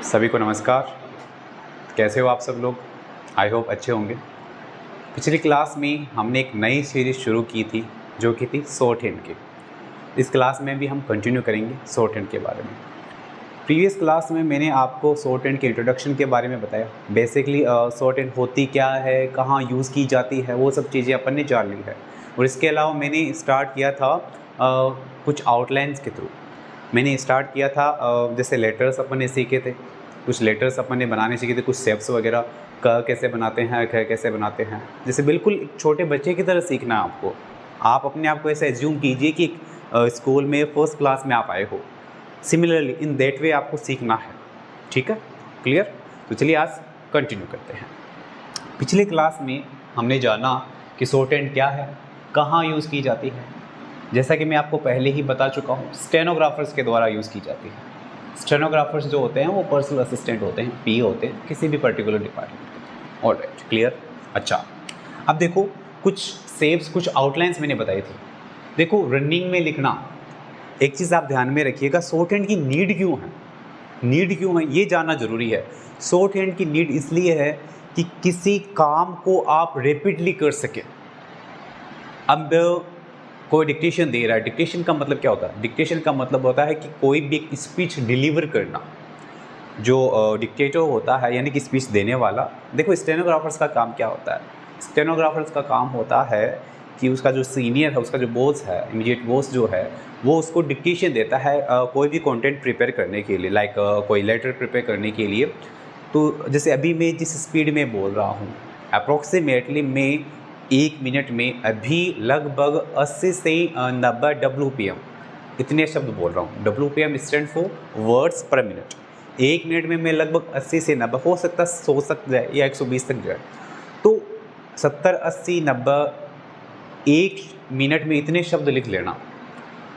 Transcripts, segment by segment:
सभी को नमस्कार। कैसे हो आप सब लोग? आई होप अच्छे होंगे। पिछली क्लास में हमने एक नई सीरीज़ शुरू की थी जो कि थी शॉर्ट हैंड की। इस क्लास में भी हम कंटिन्यू करेंगे शॉर्ट हैंड के बारे में। प्रीवियस क्लास में मैंने आपको शॉर्ट हैंड के इंट्रोडक्शन के बारे में बताया। बेसिकली शॉर्ट हैंड होती क्या है, कहाँ यूज़ की जाती है, वो सब चीज़ें अपन ने जान ली है। और इसके अलावा मैंने स्टार्ट किया था कुछ आउटलाइंस के थ्रू। मैंने स्टार्ट किया था जैसे लेटर्स अपन ने सीखे थे, कुछ लेटर्स अपन ने बनाने सीखे थे, कुछ शेप्स वगैरह, क कैसे बनाते हैं, ख कैसे बनाते हैं। जैसे बिल्कुल एक छोटे बच्चे की तरह सीखना है आपको। आप अपने आप को ऐसे एज्यूम कीजिए कि स्कूल में फर्स्ट क्लास में आप आए हो। सिमिलरली इन दैट वे आपको सीखना है। ठीक है, क्लियर? तो चलिए आज कंटिन्यू करते हैं। पिछले क्लास में हमने जाना कि शॉर्ट हैंड क्या है, कहाँ यूज़ की जाती है। जैसा कि मैं आपको पहले ही बता चुका हूँ, स्टेनोग्राफर्स के द्वारा यूज़ की जाती है। स्टेनोग्राफर्स जो होते हैं वो पर्सनल असिस्टेंट होते हैं, पी होते हैं किसी भी पर्टिकुलर डिपार्टमेंट के। Alright, clear? अच्छा, अब देखो कुछ शेप्स, कुछ आउटलाइंस मैंने बताई थी। देखो रनिंग में लिखना, एक चीज़ आप ध्यान में रखिएगा, शॉर्ट हैंड की नीड क्यों है, नीड क्यों है ये जानना ज़रूरी है। शॉर्ट हैंड की नीड इसलिए है कि किसी काम को आप रैपिडली कर सकें। अब कोई डिक्टेशन दे रहा है, डिक्टेशन का मतलब क्या होता है? डिक्टेशन का मतलब होता है कि कोई भी एक स्पीच डिलीवर करना। जो डिक्टेटर होता है यानी कि स्पीच देने वाला, देखो स्टेनोग्राफर्स का काम क्या होता है? स्टेनोग्राफर्स का काम होता है कि उसका जो सीनियर है, उसका जो बॉस है, इमीडिएट बॉस जो है, वो उसको डिक्टेशन देता है कोई भी कंटेंट प्रिपेयर करने के लिए, लाइक कोई लेटर प्रिपेयर करने के लिए। तो जैसे अभी मैं जिस स्पीड में बोल रहा हूँ, अप्रोक्सीमेटली मैं 1 मिनट में अभी लगभग 80 से 90 WPM इतने शब्द बोल रहा हूँ। WPM स्टैंड फॉर वर्ड्स पर मिनट। 1 मिनट में मैं लगभग 80 से 90, हो सकता है 100 तक जाए या 120 तक जाए। तो 70, 80, 90 1 मिनट में इतने शब्द लिख लेना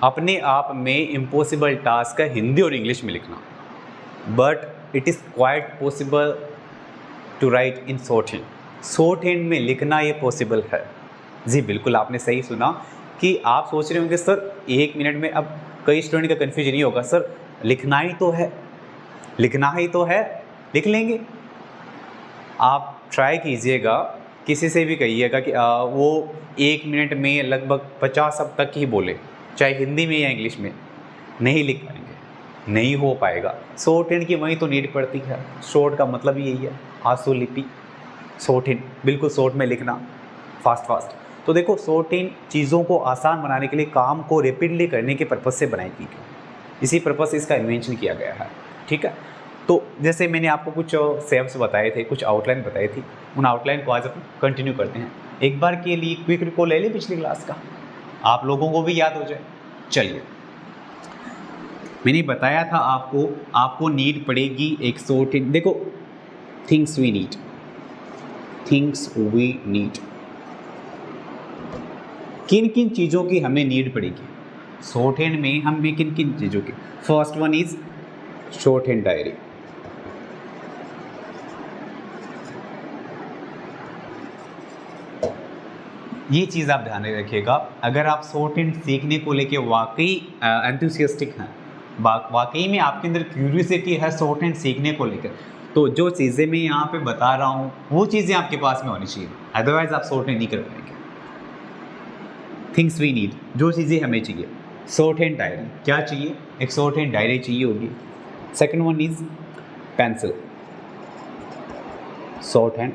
अपने आप में इम्पॉसिबल टास्क है, हिंदी और इंग्लिश में लिखना। But it is quite possible to write in short hand. Short hand में लिखना ये पॉसिबल है। जी बिल्कुल, आपने सही सुना कि आप सोच रहे होंगे सर 1 मिनट में, अब कई स्टूडेंट का कन्फ्यूजन ये होगा, सर लिखना ही तो है, लिखना ही तो है, लिख लेंगे। आप ट्राई कीजिएगा, किसी से भी कहिएगा कि वो 1 मिनट में लगभग 50 शब्द तक ही बोले, चाहे हिंदी में या इंग्लिश में। नहीं लिख पाएंगे, नहीं हो पाएगा। शॉर्ट हैंड की वही तो नीड पड़ती है। शॉर्ट का मतलब यही है, आशुलिपि। शॉर्ट हैंड, बिल्कुल शॉर्ट में लिखना, फास्ट। तो देखो शॉर्ट हैंड चीज़ों को आसान बनाने के लिए, काम को रैपिडली करने के पर्पज़ से बनाई गई है। इसी पर्पज़ से इसका इन्वेंशन किया गया है। ठीक है, तो जैसे मैंने आपको कुछ शेप्स बताए थे, कुछ आउटलाइन बताई थी, उन आउटलाइन को आज अपन कंटिन्यू करते हैं। एक बार के लिए क्विक रिकॉल ले लें पिछली क्लास का, आप लोगों को भी याद हो जाए। चलिए, मैंने बताया था आपको नीड पड़ेगी एक शॉर्ट हैंड। देखो थिंग्स वी नीड, किन किन चीज़ों की हमें नीड पड़ेगी शॉर्ट हैंड में, हमें किन किन चीज़ों की? First one is short hand diary. ये चीज़ आप ध्यान में रखिएगा। अगर आप शॉर्ट हैंड सीखने को लेके वाकई एंथुसियास्टिक हैं, वाकई में आपके अंदर क्यूरियोसिटी है शॉर्ट हैंड सीखने को लेकर, तो जो चीज़ें मैं यहाँ पे बता रहा हूँ वो चीज़ें आपके पास में होनी चाहिए, अदरवाइज आप शॉर्ट हैंड नहीं कर पाएंगे। थिंग्स वी नीड, जो चीज़ें हमें चाहिए। शॉर्ट हैंड डायरी, क्या चाहिए? एक शॉर्ट हैंड डायरी चाहिए होगी। Second one is pencil, shorthand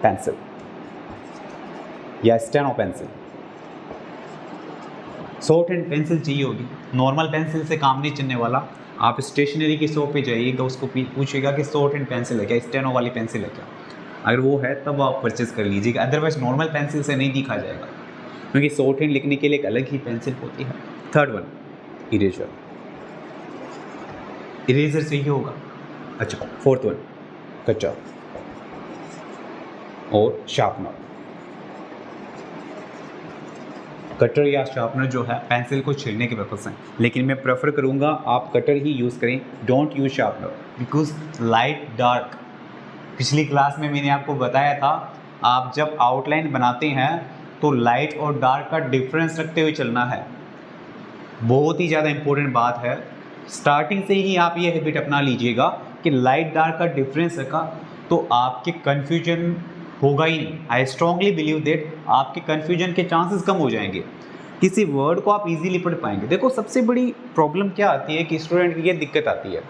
pencil या steno pencil. Shorthand pencil चाहिए होगी। नॉर्मल पेंसिल से काम नहीं चलने वाला। आप स्टेशनरी की शॉप पे जाइएगा, उसको पूछिएगा कि शॉर्ट हैंड पेंसिल है क्या, स्टेनो वाली पेंसिल है क्या। अगर वो है तब आप परचेज कर लीजिएगा, अदरवाइज नॉर्मल पेंसिल से नहीं दिखा जाएगा, क्योंकि शॉर्ट हैंड लिखने के लिए एक अलग ही पेंसिल होती है। थर्ड वन इरेजर, इरेजर चाहिए होगा। अच्छा, फोर्थ वन कटर और शार्पनर। कटर या शार्पनर जो है पेंसिल को छीलने के पर्पज से, लेकिन मैं प्रेफर करूँगा आप कटर ही यूज़ करें, don't use sharpener, because light dark, पिछली क्लास में मैंने आपको बताया था, आप जब आउटलाइन बनाते हैं तो लाइट और डार्क का डिफरेंस रखते हुए चलना है। बहुत ही ज़्यादा इंपॉर्टेंट बात है। स्टार्टिंग से ही आप ये हैबिट अपना लीजिएगा कि लाइट डार्क का डिफरेंस रखा तो आपके कन्फ्यूजन होगा ही नहीं। आई स्ट्रांगली बिलीव दैट आपके कन्फ्यूजन के चांसेस कम हो जाएंगे, किसी वर्ड को आप इजीली पढ़ पाएंगे। देखो सबसे बड़ी प्रॉब्लम क्या आती है कि स्टूडेंट की ये दिक्कत आती है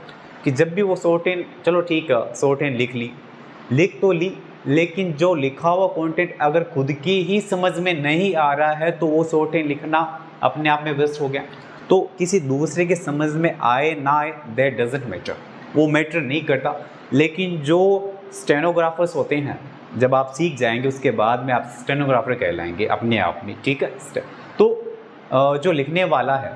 कि जब भी वो शॉर्ट-हैंड, चलो ठीक है शॉर्ट-हैंड लिख तो ली, लेकिन जो लिखा हुआ कंटेंट अगर खुद की ही समझ में नहीं आ रहा है तो वो शॉर्ट-हैंड लिखना अपने आप में वेस्ट हो गया। तो किसी दूसरे के समझ में आए ना आए दैट डजंट मैटर, वो मैटर नहीं करता। लेकिन जो स्टेनोग्राफर्स होते हैं, जब आप सीख जाएंगे उसके बाद में आप स्टेनोग्राफर कहलाएंगे अपने आप में, ठीक है। तो जो लिखने वाला है,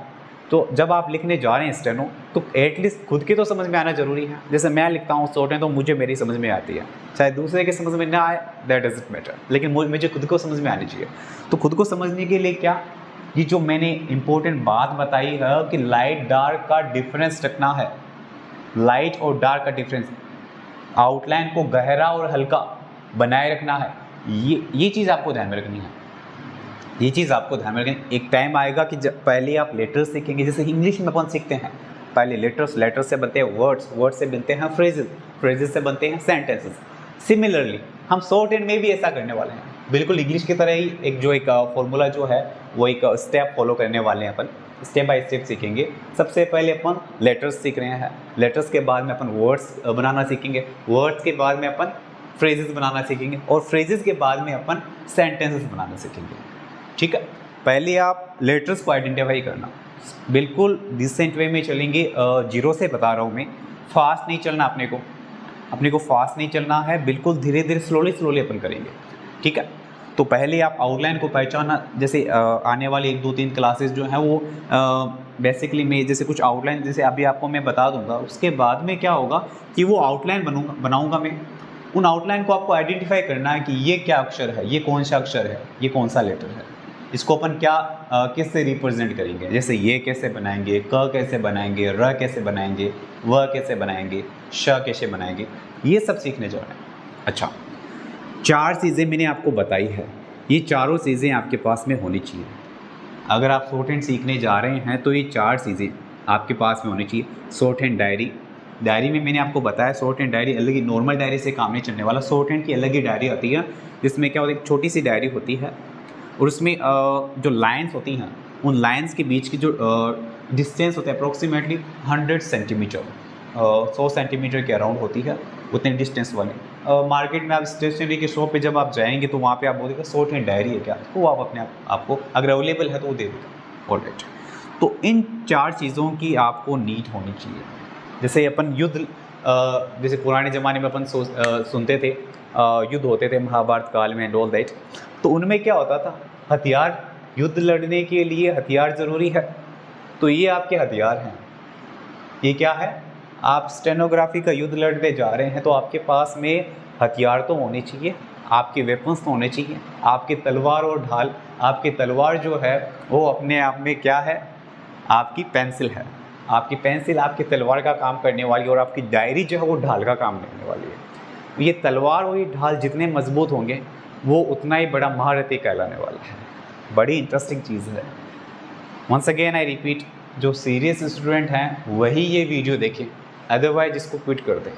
तो जब आप लिखने जा रहे हैं स्टेनो, तो एटलीस्ट खुद की तो समझ में आना ज़रूरी है। जैसे मैं लिखता हूँ शॉर्ट-हैंड तो मुझे मेरी समझ में आती है, चाहे दूसरे के समझ में ना आए दैट डजंट मैटर, लेकिन मुझे खुद को समझ में आनी चाहिए। तो खुद को समझने के लिए क्या, ये जो मैंने इम्पोर्टेंट बात बताई है कि लाइट डार्क का डिफरेंस रखना है, लाइट और डार्क का डिफरेंस, आउटलाइन को गहरा और हल्का बनाए रखना है, ये चीज़ आपको ध्यान में रखनी है। ये चीज़ आपको ध्यान में रखनी। एक टाइम आएगा कि जब पहले आप लेटर्स सीखेंगे, जैसे इंग्लिश में अपन सीखते हैं पहले लेटर्स से बनते हैं वर्ड्स से बनते हैं फ्रेजेस से बनते हैं सेंटेंसेस। सिमिलरली हम शॉर्ट-हैंड में भी ऐसा करने वाले हैं, बिल्कुल इंग्लिश की तरह ही एक फॉर्मूला जो है वो एक स्टेप फॉलो करने वाले हैं। अपन स्टेप बाय स्टेप सीखेंगे। सबसे पहले अपन लेटर्स सीख रहे हैं, लेटर्स के बाद में अपन वर्ड्स बनाना सीखेंगे, वर्ड्स के बाद में अपन फ्रेजेस बनाना सीखेंगे, और फ्रेजेस के बाद में अपन सेंटेंसेस बनाना सीखेंगे, ठीक है। पहले आप लेटर्स को आइडेंटिफाई करना, बिल्कुल डिसेंट वे में चलेंगे, जीरो से बता रहा हूँ मैं, फास्ट नहीं चलना अपने को फास्ट नहीं चलना है, बिल्कुल धीरे धीरे स्लोली अपन करेंगे, ठीक है। तो पहले आप आउटलाइन को पहचाना, जैसे आने वाली 1, 2, 3 क्लासेस जो हैं वो बेसिकली मैं जैसे कुछ आउटलाइन जैसे अभी आपको मैं बता दूंगा, उसके बाद में क्या होगा कि वो आउटलाइन बनाऊंगा मैं। उन आउटलाइन को आपको आइडेंटिफाई करना है कि ये क्या अक्षर है, ये कौन सा अक्षर है, ये कौन सा लेटर है, इसको अपन क्या किससे रिप्रेजेंट करेंगे। जैसे ये कैसे बनाएंगे, क कैसे बनाएंगे, र कैसे बनाएंगे, व कैसे बनाएंगे, श कैसे बनाएंगे, ये सब सीखने जा रहे हैं। अच्छा, 4 चीज़ें मैंने आपको बताई है, ये चारों चीज़ें आपके पास में होनी चाहिए। अगर आप शॉर्ट-हैंड सीखने जा रहे हैं तो ये 4 चीज़ें आपके पास में होनी चाहिए। शॉर्ट-हैंड डायरी में मैंने आपको बताया, शॉर्ट-हैंड डायरी अलग ही, नॉर्मल डायरी से काम नहीं चलने वाला, शॉर्ट-हैंड की अलग ही डायरी आती है, जिसमें क्या होता है, एक छोटी सी डायरी होती है और उसमें जो लाइन्स होती हैं, उन लाइन्स के बीच की जो डिस्टेंस होता है अप्रोक्सीमेटली 100 सेंटीमीटर, 100 सेंटीमीटर के अराउंड होती है, उतने डिस्टेंस वाले। मार्केट में आप स्टेशनरी के शॉप पे जब आप जाएंगे तो वहाँ पे आप बोलेंगे शॉर्ट-हैंड डायरी है क्या, तो आप अपने आपको अगर अवेलेबल है तो वो दे देगा। ऑलराइट, तो इन 4 चीज़ों की आपको नीड होनी चाहिए। जैसे अपन युद्ध, जैसे पुराने ज़माने में अपन सुनते थे युद्ध होते थे महाभारत काल में एंड ऑल दैट, तो उनमें क्या होता था, हथियार, युद्ध लड़ने के लिए हथियार ज़रूरी है, तो ये आपके हथियार हैं। ये क्या है, आप स्टेनोग्राफी का युद्ध लड़ने जा रहे हैं तो आपके पास में हथियार तो होने चाहिए, आपके वेपन्स तो होने चाहिए, आपके तलवार और ढाल। आपकी तलवार जो है वो अपने आप में क्या है, आपकी पेंसिल है, आपकी पेंसिल आपकी तलवार का काम करने वाली है, और आपकी डायरी जो है वो ढाल का काम करने वाली है। ये तलवार और ये ढाल जितने मजबूत होंगे वो उतना ही बड़ा महारथी कहलाने वाला है। बड़ी इंटरेस्टिंग चीज़ है। वंस अगेन आई रिपीट, जो सीरियस स्टूडेंट हैं वही ये वीडियो देखें, अदरवाइज इसको क्विट कर दें,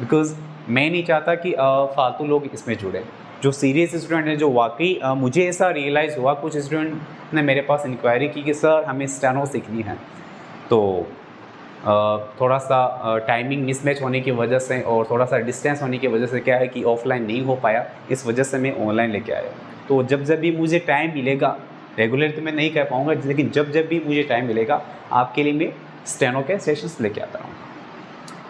बिकॉज मैं नहीं चाहता कि फालतू लोग इसमें जुड़े। जो सीरियस स्टूडेंट हैं, जो वाकई मुझे ऐसा रियलाइज़ हुआ, कुछ स्टूडेंट ने मेरे पास इंक्वायरी की कि सर हमें स्टेनो सीखनी है, तो थोड़ा सा टाइमिंग मिसमैच होने की वजह से और थोड़ा सा डिस्टेंस होने की वजह से क्या है कि ऑफलाइन नहीं हो पाया, इस वजह से मैं ऑनलाइन लेके आया। तो जब भी मुझे टाइम मिलेगा, रेगुलर तो मैं नहीं कह पाऊँगा, लेकिन जब भी मुझे टाइम मिलेगा आपके लिए मैं स्टेनो के सेशंस लेके आता हूँ।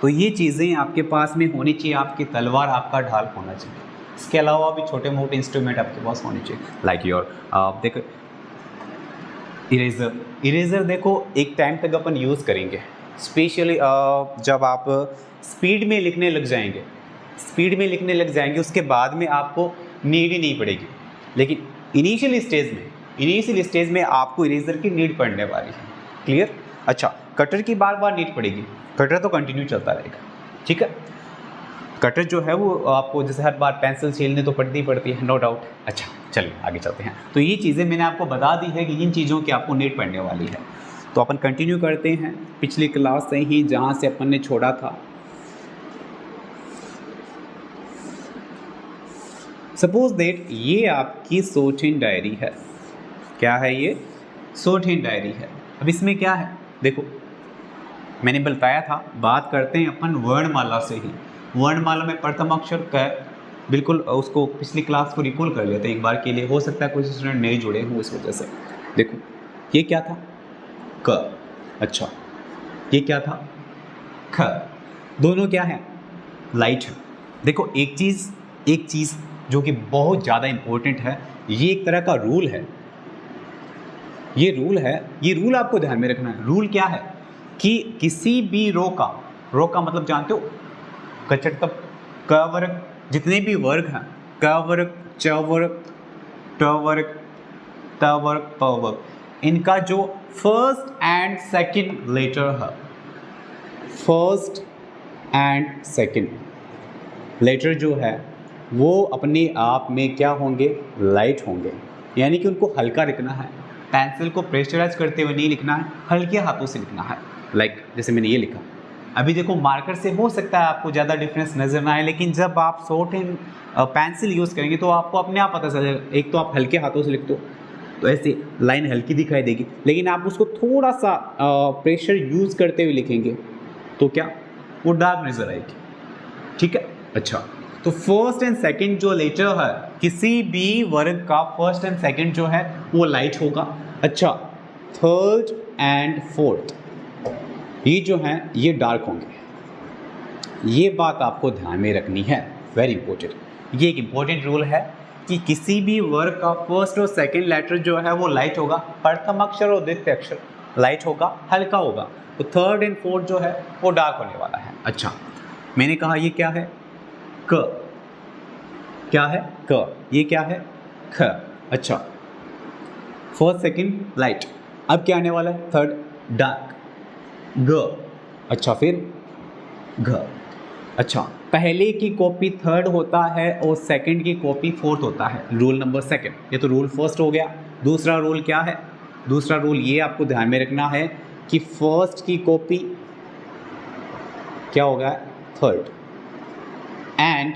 तो ये चीज़ें आपके पास में होनी चाहिए, आपकी तलवार, आपका ढाल होना चाहिए। इसके अलावा भी छोटे मोटे इंस्ट्रूमेंट आपके पास होने चाहिए, लाइक योर देखो इरेज़र देखो एक टाइम तक अपन यूज़ करेंगे, स्पेशली जब आप स्पीड में लिखने लग जाएंगे, उसके बाद में आपको नीड ही नहीं पड़ेगी। लेकिन इनिशियल स्टेज में आपको इरेज़र की नीड पड़ने वाली है। क्लियर? अच्छा, कटर की बार बार नीड पड़ेगी, कटर तो कंटिन्यू चलता रहेगा, ठीक है। कटर जो है वो आपको जैसे हर बार पेंसिल छीलने तो पड़ती है, नो डाउट। अच्छा चलिए आगे चलते हैं। तो ये चीज़ें मैंने आपको बता दी है कि इन चीज़ों की आपको नीड पड़ने वाली है। तो अपन कंटिन्यू करते हैं पिछली क्लास से ही, जहाँ से अपन ने छोड़ा था। सपोज दैट ये आपकी शॉर्टहैंड डायरी है। क्या है ये? शॉर्टहैंड डायरी है। अब इसमें क्या है, देखो मैंने बताया था, बात करते हैं अपन वर्णमाला से ही। वर्णमाला में प्रथम अक्षर क, बिल्कुल उसको पिछली क्लास को रिकॉल कर लेते हैं एक बार के लिए, हो सकता है कुछ स्टूडेंट नए जुड़े हों इस वजह से। देखो ये क्या था? क। अच्छा ये क्या था? ख। दोनों क्या है? लाइट है। देखो एक चीज़ जो कि बहुत ज़्यादा इम्पोर्टेंट है, ये एक तरह का रूल है। ये रूल आपको ध्यान में रखना है। रूल क्या है कि किसी भी रो का मतलब जानते हो, कचट तक क वर्ग, जितने भी वर्ग हैं, क वर्ग, च वर्ग, ट वर्ग, त वर्ग, प वर्ग, इनका जो फर्स्ट एंड सेकंड लेटर है, फर्स्ट एंड सेकंड लेटर जो है वो अपने आप में क्या होंगे? लाइट होंगे। यानी कि उनको हल्का लिखना है, पेंसिल को प्रेशराइज करते हुए नहीं लिखना है, हल्के हाथों से लिखना है। लाइक जैसे मैंने ये लिखा। अभी देखो मार्कर से हो सकता है आपको ज़्यादा डिफरेंस नज़र ना आए, लेकिन जब आप शॉर्टहैंड पेंसिल यूज़ करेंगे तो आपको अपने आप पता चलेगा। एक तो आप हल्के हाथों से लिखते हो तो ऐसे लाइन हल्की दिखाई देगी, लेकिन आप उसको थोड़ा सा प्रेशर यूज़ करते हुए लिखेंगे तो क्या? वो डार्क नज़र आएगी। ठीक है। अच्छा, तो फर्स्ट एंड सेकंड जो लेटर है, किसी भी वर्ग का फर्स्ट एंड सेकंड जो है वो लाइट होगा। अच्छा, थर्ड एंड फोर्थ ये जो हैं ये डार्क होंगे। ये बात आपको ध्यान में रखनी है, वेरी इंपॉर्टेंट। ये एक इंपॉर्टेंट रूल है कि किसी भी वर्ग का फर्स्ट और सेकंड लेटर जो है वो लाइट होगा, प्रथम अक्षर और द्वितीय अक्षर लाइट होगा, हल्का होगा। तो थर्ड एंड फोर्थ जो है वो डार्क होने वाला है। अच्छा, मैंने कहा ये क्या है? क। क्या है? क। ये क्या है? ख। अच्छा, फर्स्ट सेकंड लाइट। अब क्या आने वाला है? थर्ड डार्क, ग। अच्छा, फिर घ। अच्छा, पहले की कॉपी थर्ड होता है और सेकंड की कॉपी फोर्थ होता है। रूल नंबर सेकंड, ये तो रूल फर्स्ट हो गया। दूसरा रूल क्या है? दूसरा रूल ये आपको ध्यान में रखना है कि फर्स्ट की कॉपी क्या होगा? थर्ड, एंड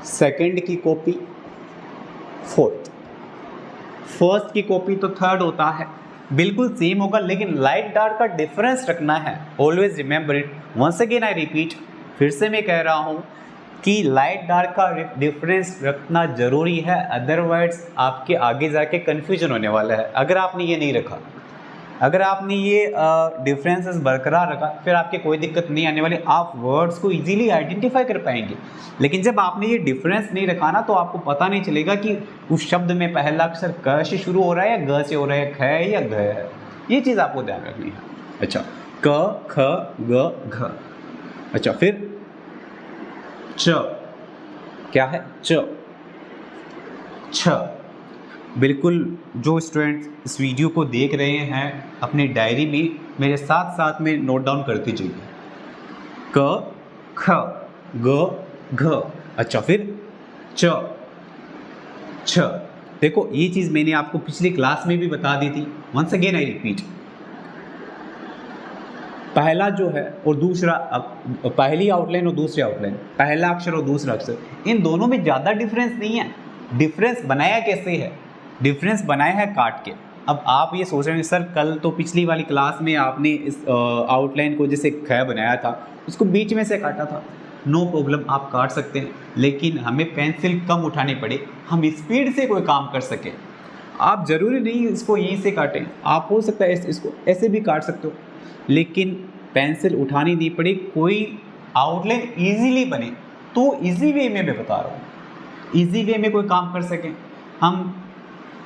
सेकंड की कॉपी फोर्थ। फर्स्ट की कॉपी तो थर्ड होता है, बिल्कुल सेम होगा, लेकिन लाइट डार्क का डिफरेंस रखना है। Always remember it. Once again I repeat, फिर से मैं कह रहा हूँ कि लाइट डार्क का डिफरेंस रखना ज़रूरी है, अदरवाइज आपके आगे जाके कन्फ्यूजन होने वाला है। अगर आपने ये नहीं रखा, अगर आपने ये डिफरेंसेस बरकरार रखा, फिर आपके कोई दिक्कत नहीं आने वाली, आप वर्ड्स को इजीली आइडेंटिफाई कर पाएंगे। लेकिन जब आपने ये डिफरेंस नहीं रखा ना, तो आपको पता नहीं चलेगा कि उस शब्द में पहला अक्षर क से शुरू हो रहा है या ग से हो रहा है, ख है या घ है। ये चीज़ आपको ध्यान रखनी है। अच्छा, क, ख, ग, घ। अच्छा, फिर च। क्या है? च। छ। बिल्कुल जो स्टूडेंट इस वीडियो को देख रहे हैं अपनी डायरी में मेरे साथ साथ में नोट डाउन करते जाइए। क, ख, ग, घ। अच्छा, फिर च, छ। देखो ये चीज़ मैंने आपको पिछली क्लास में भी बता दी थी। वंस अगेन आई रिपीट, पहला जो है और दूसरा, पहली आउटलाइन और दूसरी आउटलाइन, पहला अक्षर और दूसरा अक्षर, इन दोनों में ज़्यादा डिफरेंस नहीं है। डिफरेंस बनाया कैसे है? डिफरेंस बनाया है काट के। अब आप ये सोच रहे हैं सर कल तो पिछली वाली क्लास में आपने इस आउटलाइन को जैसे ख बनाया था, उसको बीच में से काटा था। नो प्रॉब्लम, आप काट सकते हैं, लेकिन हमें पेंसिल कम उठानी पड़े, हम स्पीड से कोई काम कर सकें। आप ज़रूरी नहीं इसको यहीं से काटें, आप हो सकता है इसको ऐसे भी काट सकते हो, लेकिन पेंसिल उठानी नहीं पड़े, कोई आउटलाइन इजीली बने। तो इजी वे में मैं बता रहा हूँ, इजी वे में कोई काम कर सकें। हम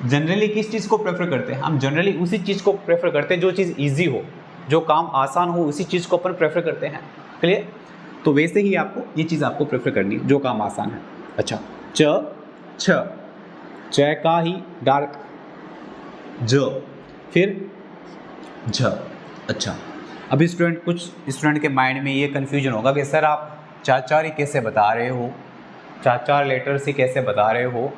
जनरली किस चीज़ को प्रेफर करते हैं? हम जनरली उसी चीज़ को प्रेफर करते हैं जो चीज़ इजी हो, जो काम आसान हो, उसी चीज़ को अपन प्रेफर करते हैं। क्लियर? तो वैसे ही आपको ये चीज़ आपको प्रेफर करनी है जो काम आसान है। अच्छा, च, छ, च का ही डार्क, ज, फिर झ। अच्छा, अभी कुछ स्टूडेंट के माइंड में ये कन्फ्यूजन होगा कि सर आप चार चार ही कैसे बता रहे हो, चार चार लेटर्स ही कैसे बता रहे हो,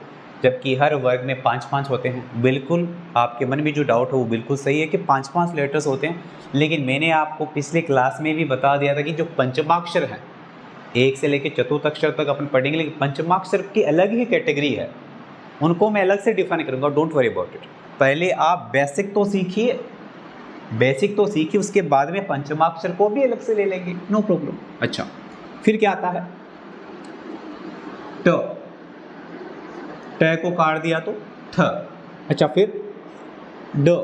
जबकि हर वर्ग में 5-5 होते हैं। बिल्कुल आपके मन में जो डाउट हो वो बिल्कुल सही है कि 5-5 लेटर्स होते हैं, लेकिन मैंने आपको पिछले क्लास में भी बता दिया था कि जो पंचमाक्षर हैं एक से लेकर चतुर्थ अक्षर तक अपन पढ़ेंगे, लेकिन पंचमाक्षर की अलग ही कैटेगरी है, उनको मैं अलग से डिफाइन करूँगा, डोंट वरी अबाउट इट। पहले आप बेसिक तो सीखिए, उसके बाद में पंचमाक्षर को भी अलग से ले लेंगे, नो प्रॉब्लम। अच्छा, फिर क्या आता है? ट, ट को काट दिया तो थ। अच्छा, फिर ड,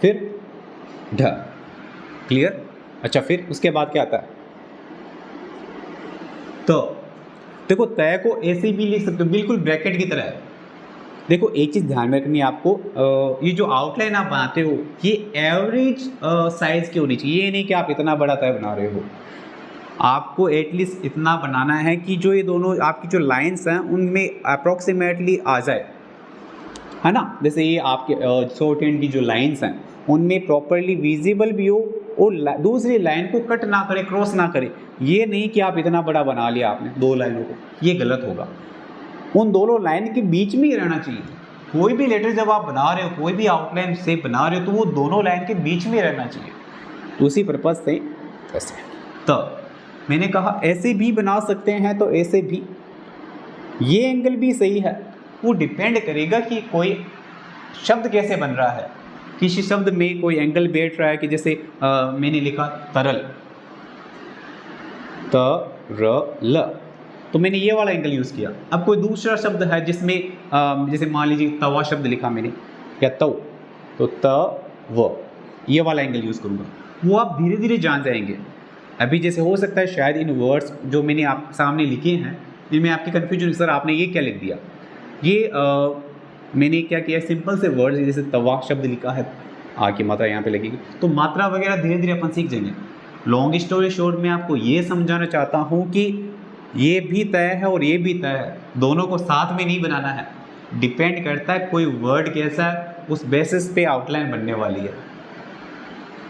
फिर ढ, क्लियर। अच्छा, फिर उसके बाद क्या आता है? तो देखो, तय को ऐसे भी लिख सकते हो, बिल्कुल ब्रैकेट की तरह है। देखो, एक चीज़ ध्यान में रखनी है आपको, ये जो आउटलाइन आप बनाते हो ये एवरेज साइज की होनी चाहिए। ये नहीं कि आप इतना बड़ा तय बना रहे हो, आपको एटलीस्ट इतना बनाना है कि जो ये दोनों आपकी जो लाइंस हैं उनमें अप्रॉक्सीमेटली आ जाए, है ना। जैसे ये आपके शॉर्ट हैंड की जो लाइंस हैं उनमें प्रॉपरली विजिबल भी हो और दूसरी लाइन को कट ना करे, क्रॉस ना करे। ये नहीं कि आप इतना बड़ा बना लिया आपने दो लाइनों को, ये गलत होगा। उन दोनों लाइन के बीच में ही रहना चाहिए। कोई भी लेटर जब आप बना रहे हो, कोई भी आउटलाइन से बना रहे हो, तो वो दोनों लाइन के बीच में रहना चाहिए। तो उसी पर्पज से ऐसे, तो मैंने कहा ऐसे भी बना सकते हैं, तो ऐसे भी, ये एंगल भी सही है। वो डिपेंड करेगा कि कोई शब्द कैसे बन रहा है, किसी शब्द में कोई एंगल बैठ रहा है कि जैसे मैंने लिखा तरल, तरल, तो मैंने ये वाला एंगल यूज़ किया। अब कोई दूसरा शब्द है जिसमें जैसे मान लीजिए तवा शब्द लिखा मैंने, या तव, तो तव, ये वाला एंगल यूज़ करूँगा। वो आप धीरे धीरे जान जाएंगे। अभी जैसे हो सकता है शायद इन वर्ड्स जो मैंने आप सामने लिखे हैं इनमें आपकी कन्फ्यूजन, सर आपने ये क्या लिख दिया। ये मैंने क्या किया, सिंपल से वर्ड्स, जैसे तवा शब्द लिखा है, आगे मात्रा यहाँ पे लगेगी, तो मात्रा वगैरह धीरे धीरे अपन सीख जाएंगे। लॉन्ग स्टोरी शॉर्ट में आपको ये समझाना चाहता हूँ कि ये भी तय है और ये भी तय है, दोनों को साथ में नहीं बनाना है। डिपेंड करता है कोई वर्ड कैसा है, उस बेसिस पे आउटलाइन बनने वाली है।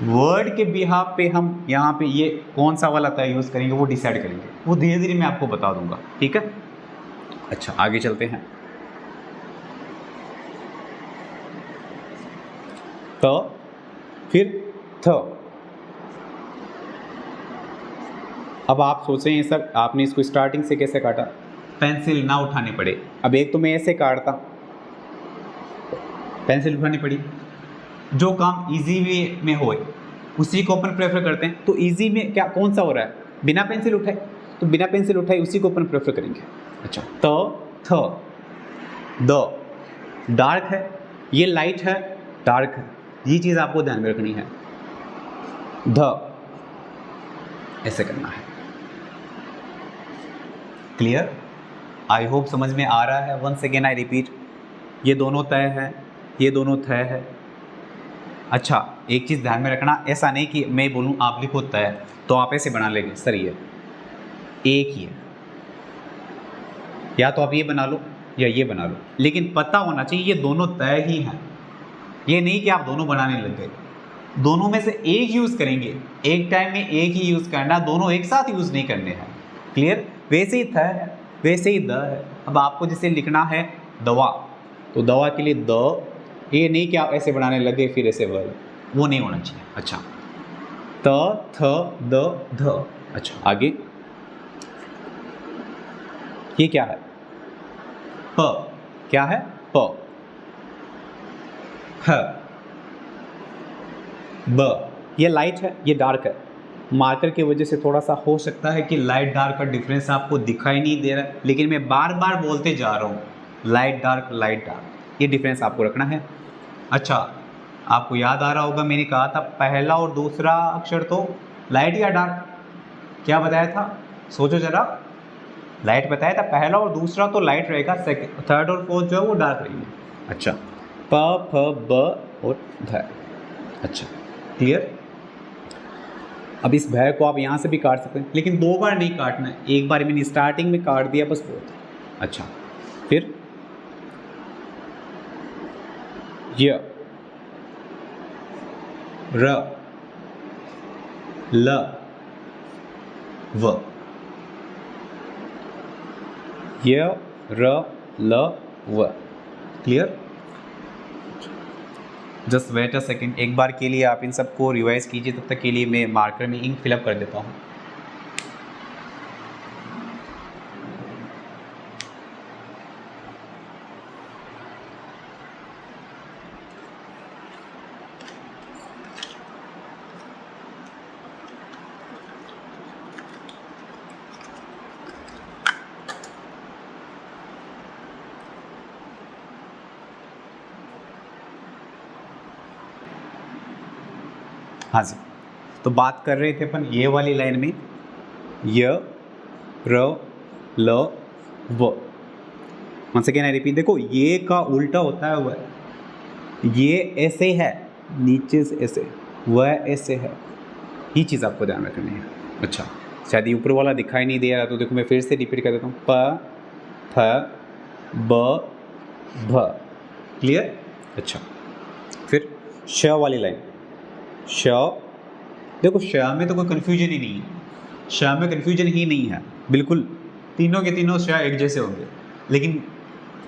वर्ड के बिहाफ पे हम यहाँ पे ये कौन सा वाला तय यूज़ करेंगे वो डिसाइड करेंगे, वो धीरे धीरे मैं आपको बता दूंगा, ठीक है। अच्छा, आगे चलते हैं। तो फिर थ। अब आप सोच रहे हैं सर आपने इसको स्टार्टिंग से कैसे काटा, पेंसिल ना उठाने पड़े। अब एक तो मैं ऐसे काटता, पेंसिल उठानी पड़ी। जो काम इजी वे में हो उसी को अपन प्रेफर करते हैं। तो इजी में क्या कौन सा हो रहा है, बिना पेंसिल उठाए, तो बिना पेंसिल उठाए उसी को अपन प्रेफर करेंगे। अच्छा, त, थ, द, डार्क है, ये लाइट है, डार्क है, ये चीज़ आपको ध्यान में रखनी है। ध, ऐसे करना है। क्लियर? आई होप समझ में आ रहा है। वंस अगेन आई रिपीट, ये दोनों तय है, ये दोनों तय है। अच्छा, एक चीज़ ध्यान में रखना, ऐसा नहीं कि मैं बोलूँ आप लिखो तय तो आप ऐसे बना लेंगे, सर ये एक ही है, या तो आप ये बना लो या ये बना लो, लेकिन पता होना चाहिए ये दोनों तय ही हैं। ये नहीं कि आप दोनों बनाने लग गए, दोनों में से एक यूज़ करेंगे, एक टाइम में एक ही यूज़ करना, दोनों एक साथ यूज़ नहीं करने हैं। क्लियर? वैसे ही था है, वैसे ही द है। अब आपको जैसे लिखना है दवा, तो दवा के लिए द, ये नहीं कि आप ऐसे बनाने लगे फिर ऐसे वर्ड, वो नहीं होना चाहिए। अच्छा, त, थ, द, ध। अच्छा, आगे ये क्या है, प, क्या है, प, ह, ब, ये लाइट है, ये डार्क है। मार्कर की वजह से थोड़ा सा हो सकता है कि लाइट डार्क का डिफरेंस आपको दिखाई नहीं दे रहा है, लेकिन मैं बार बार बोलते जा रहा हूँ, लाइट डार्क, ये डिफरेंस आपको रखना है। अच्छा, आपको याद आ रहा होगा मैंने कहा था पहला और दूसरा अक्षर तो लाइट या डार्क, क्या बताया था, सोचो जरा। लाइट बताया था, पहला और दूसरा तो लाइट रहेगा, सेकंड, थर्ड और फोर्थ जो है वो डार्क रहेंगे। अच्छा, प, फ, ब और ध। अच्छा, क्लियर? अब इस भय को आप यहाँ से भी काट सकते हैं, लेकिन दो बार नहीं काटना है, एक बार मैंने स्टार्टिंग में काट दिया बस बहुत। अच्छा, फिर य, र, ल, व, य, र, ल, व। Clear? Just wait a second, एक बार के लिए आप इन सबको रिवाइज कीजिए, तब तक के लिए मैं मार्कर में इंक फिलअप कर देता हूँ। हाँ जी, तो बात कर रहे थे अपन ये वाली लाइन में य र ल व। once again I repeat, देखो ये का उल्टा होता है वह, ये ऐसे है नीचे से ऐसे, वह ऐसे है, ये चीज़ आपको ध्यान रखनी है। अच्छा, शायद ये ऊपर वाला दिखाई नहीं दे रहा, तो देखो मैं फिर से रिपीट कर देता हूँ, प थ ब भ। क्लियर? अच्छा, फिर श वाली लाइन, श, देखो श में तो कोई कन्फ्यूजन ही नहीं है, श में कन्फ्यूजन ही नहीं है, बिल्कुल तीनों के तीनों श एक जैसे होंगे। लेकिन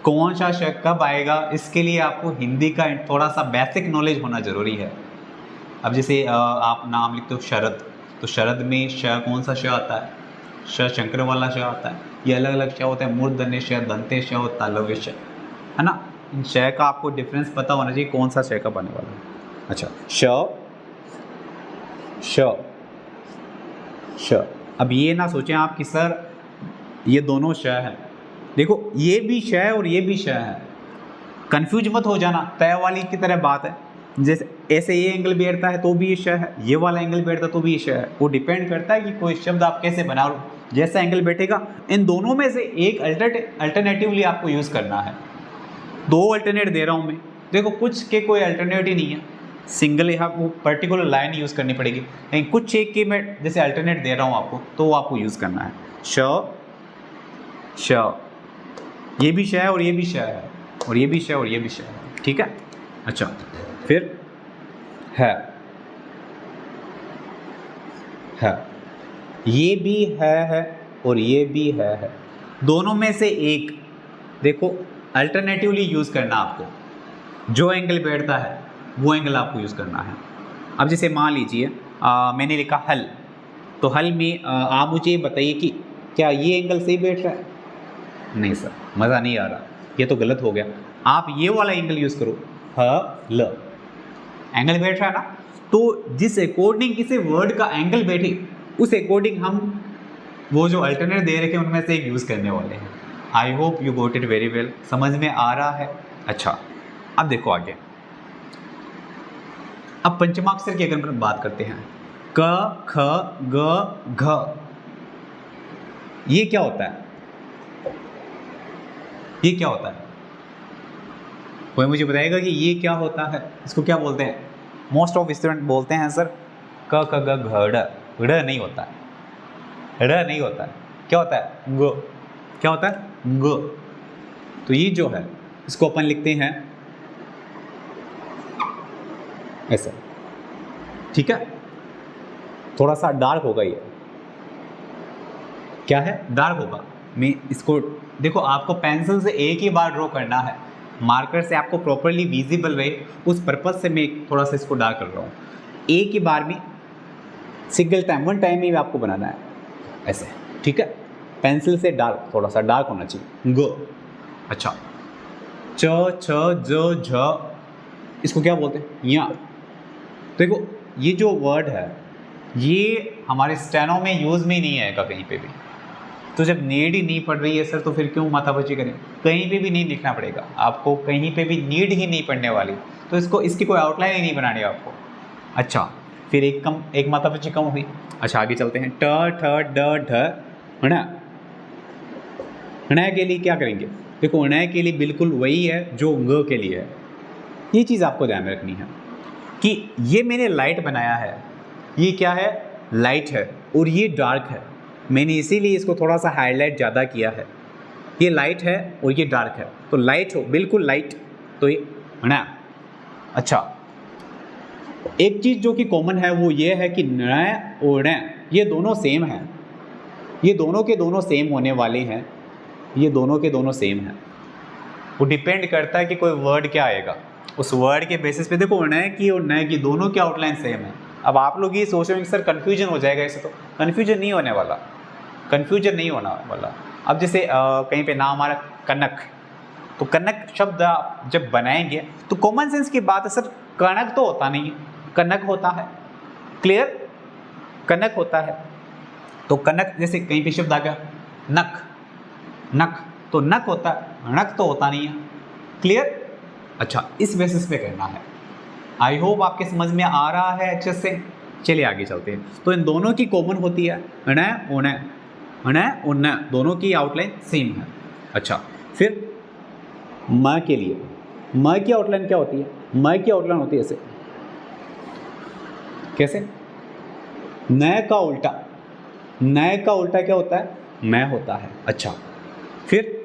कौन सा श कब आएगा, इसके लिए आपको हिंदी का थोड़ा सा बेसिक नॉलेज होना ज़रूरी है। अब जैसे आप नाम लिखते हो शरद, तो शरद में श कौन सा श आता है, श शंकर वाला श आता है, ये अलग अलग श होता है, मूर्धन्य श, दंते श और तालव्य श, है ना। इन श का आपको डिफरेंस पता होना चाहिए, कौन सा श कब आने वाला है। अच्छा, श श श। अब ये ना सोचें आप कि सर ये दोनों श हैं, देखो ये भी श है और ये भी श है, कंफ्यूज मत हो जाना, तय वाली की तरह बात है। जैसे ऐसे ये एंगल बैठता है तो भी ये श है, ये वाला एंगल बैठता है तो भी ये श है, वो डिपेंड करता है कि कोई शब्द आप कैसे बना लो, जैसा एंगल बैठेगा इन दोनों में से एक अल्टरनेटिवली आपको यूज़ करना है। दो अल्टरनेट दे रहा हूँ मैं, देखो कुछ के कोई अल्टरनेट ही नहीं है, सिंगल यहाँ वो पर्टिकुलर लाइन यूज़ करनी पड़ेगी, लेकिन कुछ एक के मैं जैसे अल्टरनेट दे रहा हूँ आपको, तो वो आपको यूज़ करना है। श श, ये भी श है और ये भी श है, और ये भी श और ये भी श है, ठीक है। अच्छा, फिर है, ये भी है और ये भी है, दोनों में से एक देखो अल्टरनेटिवली यूज़ करना आपको, जो एंगल बैठता है वो एंगल आपको यूज़ करना है। अब जैसे मान लीजिए मैंने लिखा हल, तो हल में आप मुझे बताइए कि क्या ये एंगल सही बैठ रहा है? नहीं सर, मज़ा नहीं आ रहा, ये तो गलत हो गया। आप ये वाला एंगल यूज़ करो, ह ल, एंगल बैठ रहा है ना, तो जिस अकॉर्डिंग किसी वर्ड का एंगल बैठे उस अकॉर्डिंग हम वो जो अल्टरनेट दे रखे हैं उनमें से एक यूज़ करने वाले हैं। I hope you got it very well, समझ में आ रहा है। अच्छा, अब देखो आगे, अब पंचमाक्षर की अगर बात करते हैं, क ख ग घ, ये क्या होता है, ये क्या होता है? कोई मुझे बताएगा कि ये क्या होता है, इसको क्या बोलते हैं? मोस्ट ऑफ स्टूडेंट बोलते हैं सर क ख ग घ ड़, ड़ नहीं होता है, ड़ नहीं होता है, क्या होता है? ग, क्या होता है? ग। तो ये जो है इसको अपन लिखते हैं ऐसा, ठीक है। थोड़ा सा डार्क होगा ये, क्या है? डार्क होगा। मैं इसको देखो, आपको पेंसिल से एक ही बार ड्रॉ करना है, मार्कर से आपको प्रॉपरली विजिबल रहे उस पर्पज से मैं थोड़ा सा इसको डार्क कर रहा हूँ। एक ही बार में सिंगल टाइम, वन टाइम में भी आपको बनाना है ऐसे, ठीक है। पेंसिल से डार्क, थोड़ा सा डार्क होना चाहिए। ग। अच्छा, च छ ज झ, इसको क्या बोलते हैं? या। देखो ये जो वर्ड है ये हमारे स्टेनो में यूज़ में ही नहीं आएगा कहीं पे भी, तो जब नीड ही नहीं पड़ रही है सर तो फिर क्यों माथापच्ची करें? कहीं पे भी नहीं लिखना पड़ेगा आपको, कहीं पे भी नीड ही नहीं पड़ने वाली, तो इसको इसकी कोई आउटलाइन ही नहीं बनानी है आपको। अच्छा, फिर एक माथापच्ची कम हुई। अच्छा, आगे चलते हैं। ट ठ ड ढ ण, ण के लिए क्या करेंगे? देखो ण के लिए बिल्कुल वही है जो ग के लिए है। ये चीज़ आपको ध्यान रखनी है कि ये मैंने लाइट बनाया है, ये क्या है? लाइट है, और ये डार्क है, मैंने इसीलिए इसको थोड़ा सा हाईलाइट ज़्यादा किया है। ये लाइट है और ये डार्क है, तो लाइट हो, बिल्कुल लाइट, तो ये ना। अच्छा, एक चीज़ जो कि कॉमन है वो ये है कि न और न ये दोनों सेम हैं, ये दोनों के दोनों सेम होने वाले हैं, ये दोनों के दोनों सेम हैं। वो डिपेंड करता है कि कोई वर्ड क्या आएगा, उस वर्ड के बेसिस पे। देखो न की और न की दोनों की आउटलाइन सेम है। अब आप लोग ये सोच रहे हैं कि सर कन्फ्यूजन हो जाएगा, ऐसे तो कन्फ्यूजन नहीं होने वाला, कन्फ्यूजन नहीं होने वाला। अब जैसे कहीं पे नाम हमारा कनक, तो कनक शब्द आप जब बनाएंगे तो कॉमन सेंस की बात है सर, कनक तो होता नहीं है, कनक होता है। क्लियर? कनक होता है, तो कनक जैसे कहीं पे शब्द आ गया नक, नक तो नक होता है, नक तो होता नहीं है। क्लियर? अच्छा, इस बेसिस पे करना है। आई होप आपके समझ में आ रहा है अच्छे से। चलिए आगे चलते हैं। तो इन दोनों की कॉमन होती है उन्हें दोनों की आउटलाइन सेम है। अच्छा, फिर म के लिए म की आउटलाइन क्या होती है? म की आउटलाइन होती है ऐसे, कैसे? न का उल्टा क्या होता है? मैं होता है। अच्छा, फिर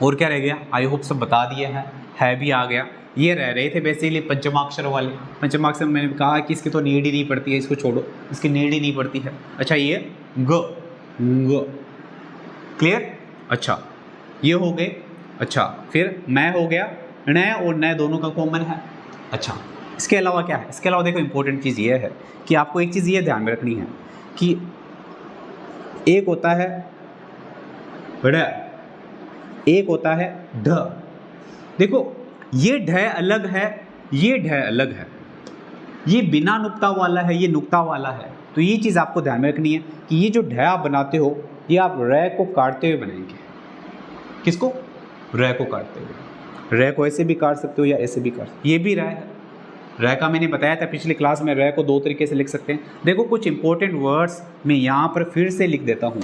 और क्या रह गया? आई होप सब बता दिए हैं, है भी आ गया। ये रह रहे थे बेसिकली पंचमाक्षर वाले। पंचमाक्षर मैंने कहा कि इसकी तो नीड ही नहीं पड़ती है, इसको छोड़ो, इसकी नीड ही नहीं पड़ती है। अच्छा, ये ग क्लियर? अच्छा, ये हो गए। अच्छा, फिर मैं हो गया, न और न दोनों का कॉमन है। अच्छा, इसके अलावा क्या है? इसके अलावा देखो इंपॉर्टेंट चीज़ ये है कि आपको एक चीज़ ये ध्यान में रखनी है कि एक होता है ड़, एक होता है ढ। देखो ये ढ अलग है, ये ढ अलग है, ये बिना नुक्ता वाला है, ये नुक्ता वाला है। तो ये चीज़ आपको ध्यान में रखनी है कि ये जो ढ आप बनाते हो ये आप र को काटते हुए बनाएंगे। किसको? र को काटते हुए। र को ऐसे भी काट सकते हो या ऐसे भी काट सकते हो। ये भी र है। र का मैंने बताया था पिछली क्लास में, र को दो तरीके से लिख सकते हैं। देखो कुछ इंपॉर्टेंट वर्ड्स मैं यहाँ पर फिर से लिख देता हूँ।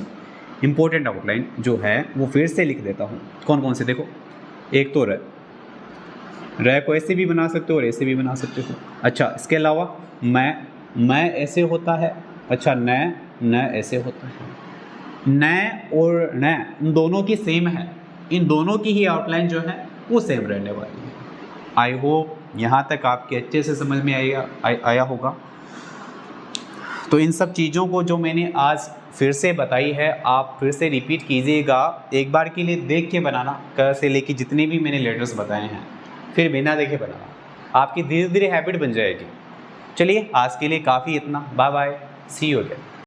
इंपॉर्टेंट आउटलाइन जो है वो फिर से लिख देता हूँ। कौन कौन से? देखो, एक तो र को ऐसे भी बना सकते हो और ऐसे भी बना सकते हो। अच्छा, इसके अलावा मैं ऐसे होता है। अच्छा, न ऐसे होता है। न और न इन दोनों की सेम है, इन दोनों की ही आउटलाइन जो है वो सेम रहने वाली है। आई होप यहाँ तक आपके अच्छे से समझ में आया होगा। तो इन सब चीज़ों को जो मैंने आज फिर से बताई है आप फिर से रिपीट कीजिएगा। एक बार के लिए देख के बनाना, क से लेके जितने भी मैंने लेटर्स बताए हैं, फिर बिना देखे बनाना, आपकी धीरे धीरे हैबिट बन जाएगी। चलिए आज के लिए काफ़ी इतना। Bye bye, see you again.